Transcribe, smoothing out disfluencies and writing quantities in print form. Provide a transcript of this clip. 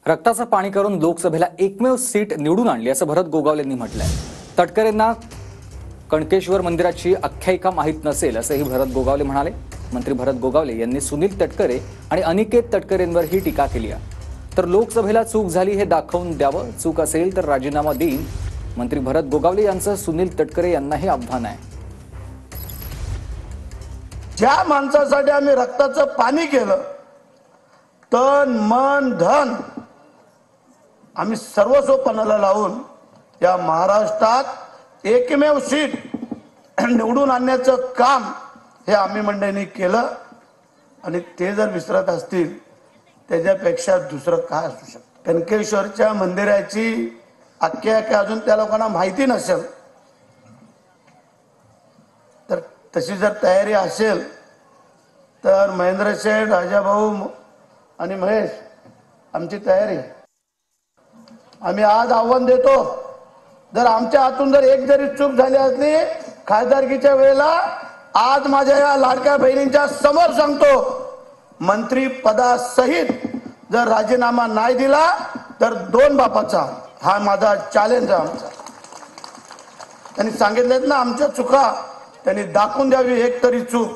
रक्ताचं पाणी करून लोकसभेला एकमेव सीट निवडून आणली असं भरत गोगावलेंनी म्हटलंय। तटकरेंना कणकेश्वर मंदिराची आख्यायिका माहीत नसेल असंही भरत गोगावले म्हणाले। मंत्री भरत गोगावले यांनी सुनील तटकरे आणि अनिकेत तटकरेंवर ही टीका केली आहे। तर लोकसभेला चूक झाली हे दाखवून द्यावं, चूक असेल तर राजीनामा देईन। मंत्री भरत गोगावले यांचं सुनील तटकरे यांनाही आव्हान आहे। ज्या माणसासाठी आम्ही रक्ताचं पाणी केलं, तन मन धन आम्ही सर्वस्वपणाला लावून या महाराष्ट्रात एकमेव सीट निवडून आणण्याचं काम हे आम्ही मंडळींनी केलं। आणि ते जर विसरत असतील त्याच्यापेक्षा दुसरं काय असू शकतं। कणकेश्वरच्या मंदिराची आख्यायिका अजून त्या लोकांना माहिती नसेल तर तशी जर तयारी असेल तर महेंद्र शेठ, राजाभाऊ आणि महेश आमची तयारी। आम्ही आज आव्हान देतो, जर आमच्या हातून जर एक जरी चूक झाली असली खासदारकीच्या वेळेला, आज माझ्या या लाडक्या बहिणींच्या समोर सांगतो, मंत्री पदासहित जर राजीनामा नाही दिला तर 2 बापाचा हा माझा चॅलेंज आहे। आमचा त्यांनी सांगितलेत ना, आमच्या चुका त्यांनी दाखवून द्यावी एक तरी चूक।